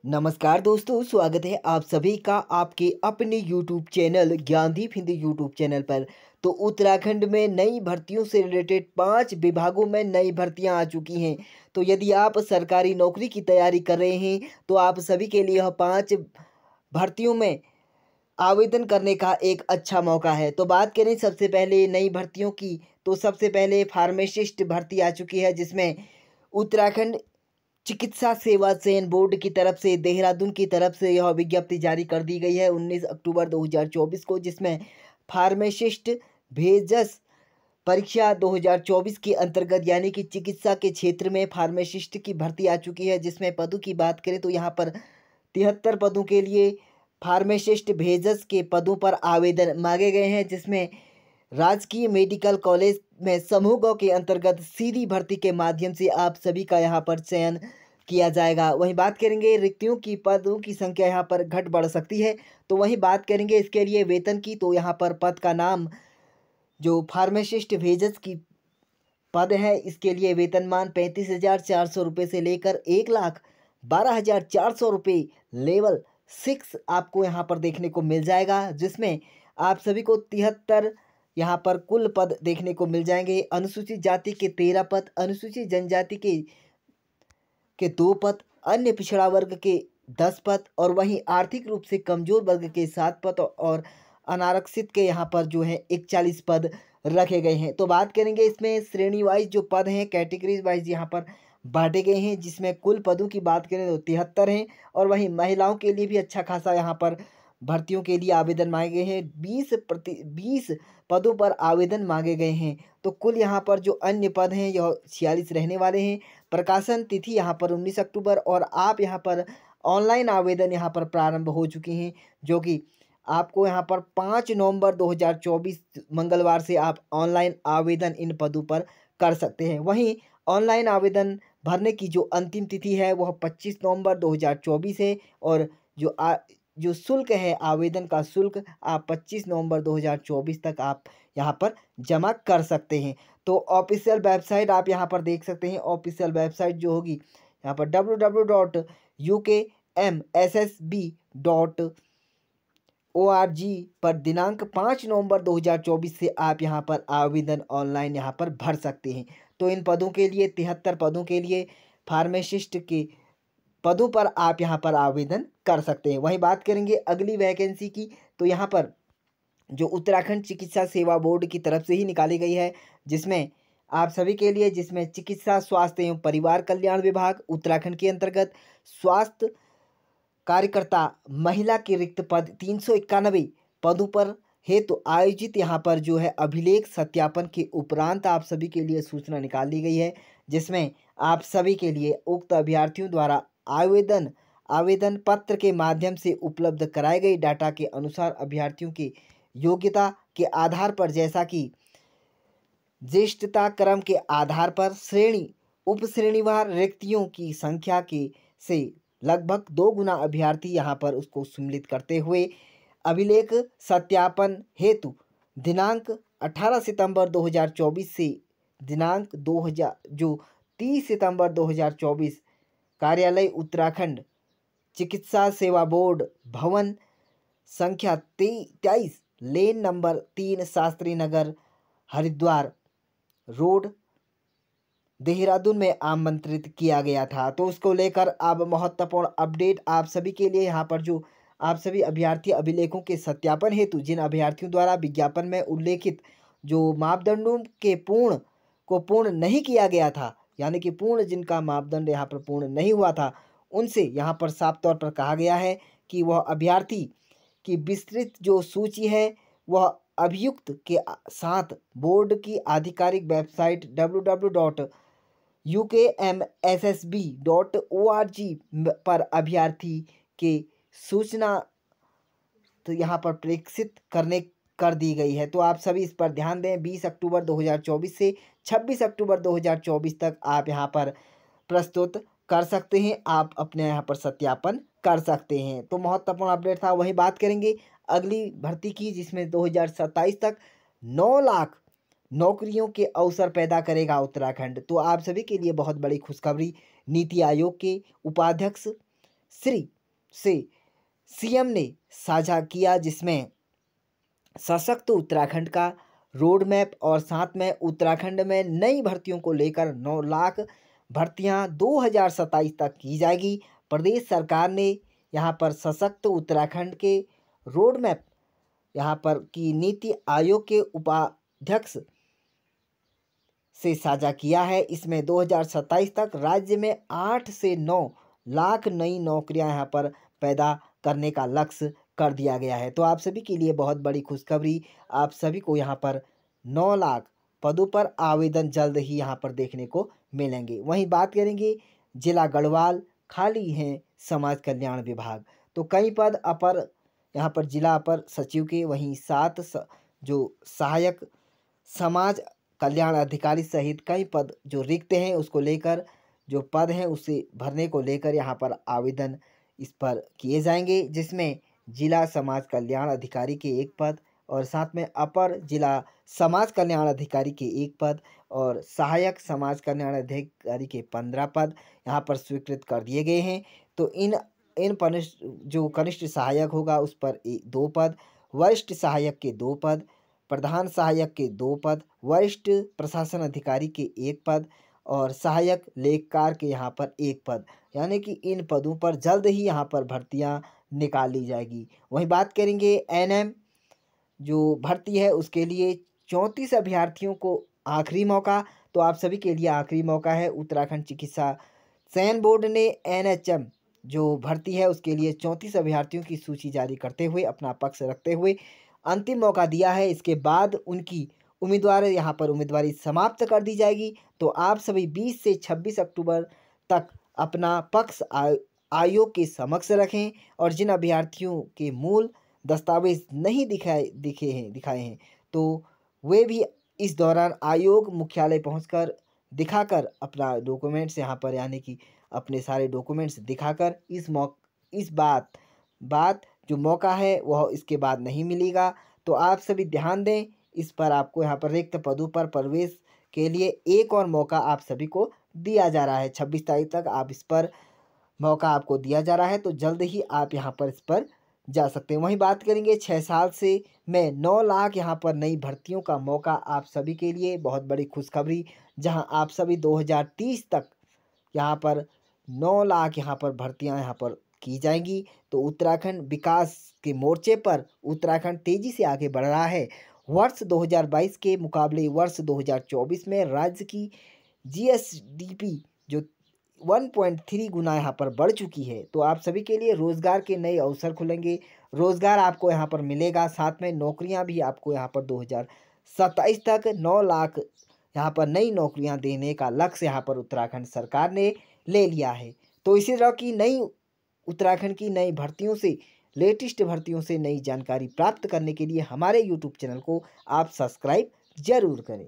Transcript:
नमस्कार दोस्तों, स्वागत है आप सभी का आपके अपने YouTube channel Gyandeep Hindi YouTube channel पर। तो उत्तराखंड में नई भर्तियों से रिलेटेड 5 विभागों में नई भर्तियां आ चुकी हैं। तो यदि आप सरकारी नौकरी की तैयारी कर रहे हैं तो आप सभी के लिए यह 5 भर्तियों में आवेदन करने का एक अच्छा मौका है। तो बात करें सबसे पहले नई भर्तियों की, तो सबसे पहले फार्मासिस्ट भर्ती आ चुकी है, जिसमें उत्तराखंड चिकित्सा सेवा चयन बोर्ड की तरफ से देहरादून की तरफ से यह विज्ञप्ति जारी कर दी गई है 19 अक्टूबर 2024 को, जिसमें फार्मासिस्ट भेजस परीक्षा 2024 के अंतर्गत यानी कि चिकित्सा के क्षेत्र में फार्मासिस्ट की भर्ती आ चुकी है। जिसमें पदों की बात करें तो यहाँ पर 73 पदों के लिए फार्मासिस्ट भेजस के पदों पर आवेदन मांगे गए हैं, जिसमें राजकीय मेडिकल कॉलेज में समूह ग के अंतर्गत सीधी भर्ती के माध्यम से आप सभी का यहाँ पर चयन किया जाएगा। वहीं बात करेंगे रिक्तियों की, पदों की संख्या यहाँ पर घट बढ़ सकती है। तो वहीं बात करेंगे इसके लिए वेतन की, तो यहाँ पर पद का नाम जो फार्मासिस्ट भेजस की पद है, इसके लिए वेतनमान 35,400 रुपये से लेकर 1,12,400 रुपये लेवल 6 आपको यहाँ पर देखने को मिल जाएगा। जिसमें आप सभी को 73 यहाँ पर कुल पद देखने को मिल जाएंगे। अनुसूचित जाति के 13 पद, अनुसूचित जनजाति के 2 पद, अन्य पिछड़ा वर्ग के 10 पद और वहीं आर्थिक रूप से कमजोर वर्ग के 7 पद और अनारक्षित के यहाँ पर जो है 41 पद रखे गए हैं। तो बात करेंगे इसमें श्रेणी वाइज जो पद हैं, कैटेगरीज वाइज यहाँ पर बांटे गए हैं, जिसमें कुल पदों की बात करें तो 73 हैं। और वहीं महिलाओं के लिए भी अच्छा खासा यहाँ पर भर्तियों के लिए आवेदन मांगे गए हैं। 20 पदों पर आवेदन मांगे गए हैं। तो कुल यहाँ पर जो अन्य पद हैं यह 46 रहने वाले हैं। प्रकाशन तिथि यहाँ पर 19 अक्टूबर और आप यहाँ पर ऑनलाइन आवेदन यहाँ पर प्रारंभ हो चुके हैं, जो कि आपको यहाँ पर 5 नवंबर 2024 मंगलवार से आप ऑनलाइन आवेदन इन पदों पर कर सकते हैं। वहीं ऑनलाइन आवेदन भरने की जो अंतिम तिथि है वह 25 नवंबर 2024 है और जो शुल्क है, आवेदन का शुल्क आप 25 नवंबर 2024 तक आप यहाँ पर जमा कर सकते हैं। तो ऑफिशियल वेबसाइट आप यहाँ पर देख सकते हैं। ऑफिशियल वेबसाइट जो होगी यहाँ पर www.ukmssb.org पर दिनांक 5 नवंबर 2024 से आप यहाँ पर आवेदन ऑनलाइन यहाँ पर भर सकते हैं। तो इन पदों के लिए 73 पदों के लिए फार्मासिस्ट के पदों पर आप यहाँ पर आवेदन कर सकते हैं। वहीं बात करेंगे अगली वैकेंसी की, तो यहाँ पर जो उत्तराखंड चिकित्सा सेवा बोर्ड की तरफ से ही निकाली गई है, जिसमें आप सभी के लिए, जिसमें चिकित्सा स्वास्थ्य एवं परिवार कल्याण विभाग उत्तराखंड के अंतर्गत स्वास्थ्य कार्यकर्ता महिला के रिक्त पद 391 पदों पर हेतु आयोजित यहाँ पर जो है अभिलेख सत्यापन के उपरांत आप सभी के लिए सूचना निकाल ली गई है, जिसमें आप सभी के लिए उक्त अभ्यर्थियों द्वारा आवेदन पत्र के माध्यम से उपलब्ध कराए गए डाटा के अनुसार अभ्यर्थियों की योग्यता के आधार पर, जैसा कि ज्येष्ठता क्रम के आधार पर श्रेणी उप श्रेणीवार रिक्तियों की संख्या के से लगभग 2 गुना अभ्यर्थी यहाँ पर उसको सम्मिलित करते हुए अभिलेख सत्यापन हेतु दिनांक 18 सितंबर 2024 से दिनांक 30 सितंबर 2024 कार्यालय उत्तराखंड चिकित्सा सेवा बोर्ड भवन संख्या 23 lane number 3 Shastri Nagar Haridwar road Dehradun में आमंत्रित किया गया था। तो उसको लेकर अब महत्वपूर्ण अपडेट आप सभी के लिए यहाँ पर जो आप सभी अभ्यर्थी अभिलेखों के सत्यापन हेतु जिन अभ्यर्थियों द्वारा विज्ञापन में उल्लेखित जो मापदंडों के पूर्ण नहीं किया गया था, यानी कि पूर्ण जिनका मापदंड यहाँ पर पूर्ण नहीं हुआ था, उनसे यहाँ पर साफ तौर पर कहा गया है कि वह अभ्यर्थी की विस्तृत जो सूची है वह अभियुक्त के साथ बोर्ड की आधिकारिक वेबसाइट www.ukmssb.org पर अभ्यर्थी के सूचना तो यहाँ पर प्रेषित कर दी गई है। तो आप सभी इस पर ध्यान दें। 20 अक्टूबर 2024 से 26 अक्टूबर 2024 तक आप यहाँ पर प्रस्तुत कर सकते हैं, आप अपने यहाँ पर सत्यापन कर सकते हैं। तो महत्वपूर्ण अपडेट था। वहीं बात करेंगे अगली भर्ती की, जिसमें 2027 तक 9 लाख नौकरियों के अवसर पैदा करेगा उत्तराखंड। तो आप सभी के लिए बहुत बड़ी खुशखबरी। नीति आयोग के उपाध्यक्ष श्री से सीएम ने साझा किया, जिसमें सशक्त उत्तराखंड का रोड मैप और साथ में उत्तराखंड में नई भर्तियों को लेकर 9 लाख भर्तियां 2027 तक की जाएगी। प्रदेश सरकार ने यहां पर सशक्त उत्तराखंड के रोड मैप यहां पर की नीति आयोग के उपाध्यक्ष से साझा किया है। इसमें 2027 तक राज्य में 8 से 9 लाख नई नौकरियां यहां पर पैदा करने का लक्ष्य कर दिया गया है। तो आप सभी के लिए बहुत बड़ी खुशखबरी, आप सभी को यहाँ पर 9 लाख पदों पर आवेदन जल्द ही यहाँ पर देखने को मिलेंगे। वहीं बात करेंगे जिला गढ़वाल, खाली हैं समाज कल्याण विभाग। तो कई पद अपर यहाँ पर जिला अपर सचिव के, वहीं 7 जो सहायक समाज कल्याण अधिकारी सहित कई पद जो रिक्त हैं उसको लेकर, जो पद हैं उसे भरने को लेकर यहाँ पर आवेदन इस पर किए जाएंगे, जिसमें जिला समाज कल्याण अधिकारी के 1 पद और साथ में अपर जिला समाज कल्याण अधिकारी के 1 पद और सहायक समाज कल्याण अधिकारी के 15 पद यहाँ पर स्वीकृत कर दिए गए हैं। तो इन जो कनिष्ठ सहायक होगा उस पर 2 पद, वरिष्ठ सहायक के 2 पद, प्रधान सहायक के 2 पद, वरिष्ठ प्रशासन अधिकारी के 1 पद और सहायक लेखकार के यहाँ पर 1 पद, यानी कि इन पदों पर जल्द ही यहाँ पर भर्तियाँ निकाली जाएगी। वहीं बात करेंगे एनएम जो भर्ती है उसके लिए 34 अभ्यर्थियों को आखिरी मौका। तो आप सभी के लिए आखिरी मौका है। उत्तराखंड चिकित्सा चयन बोर्ड ने एनएचएम जो भर्ती है उसके लिए 34 अभ्यर्थियों की सूची जारी करते हुए अपना पक्ष रखते हुए अंतिम मौका दिया है। इसके बाद उनकी यहाँ पर उम्मीदवारी समाप्त कर दी जाएगी। तो आप सभी 20 से 26 अक्टूबर तक अपना पक्ष आयोग के समक्ष रखें और जिन अभ्यर्थियों के मूल दस्तावेज नहीं दिखाए हैं तो वे भी इस दौरान आयोग मुख्यालय पहुंचकर दिखाकर अपना डॉक्यूमेंट्स यहाँ पर, यानी कि अपने सारे डॉक्यूमेंट्स दिखाकर इस बात जो मौका है वह इसके बाद नहीं मिलेगा। तो आप सभी ध्यान दें इस पर। आपको यहाँ पर रिक्त पदों पर प्रवेश के लिए एक और मौका आप सभी को दिया जा रहा है। 26 तारीख तक आप इस पर मौका आपको दिया जा रहा है, तो जल्द ही आप यहाँ पर इस पर जा सकते हैं। वहीं बात करेंगे 6 साल से मैं 9 लाख यहाँ पर नई भर्तियों का मौका आप सभी के लिए, बहुत बड़ी खुशखबरी, जहां आप सभी 2030 तक यहाँ पर 9 लाख यहाँ पर भर्तियां यहाँ पर की जाएंगी। तो उत्तराखंड विकास के मोर्चे पर उत्तराखंड तेजी से आगे बढ़ रहा है। वर्ष 2022 के मुकाबले वर्ष 2024 में राज्य की जीएसडीपी जो 1.3 गुना यहाँ पर बढ़ चुकी है। तो आप सभी के लिए रोजगार के नए अवसर खुलेंगे, रोजगार आपको यहाँ पर मिलेगा, साथ में नौकरियाँ भी आपको यहाँ पर 2027 तक 9 लाख यहाँ पर नई नौकरियाँ देने का लक्ष्य यहाँ पर उत्तराखंड सरकार ने ले लिया है। तो इसी तरह की नई उत्तराखंड की नई भर्तियों से, लेटेस्ट भर्तियों से नई जानकारी प्राप्त करने के लिए हमारे यूट्यूब चैनल को आप सब्सक्राइब जरूर करें।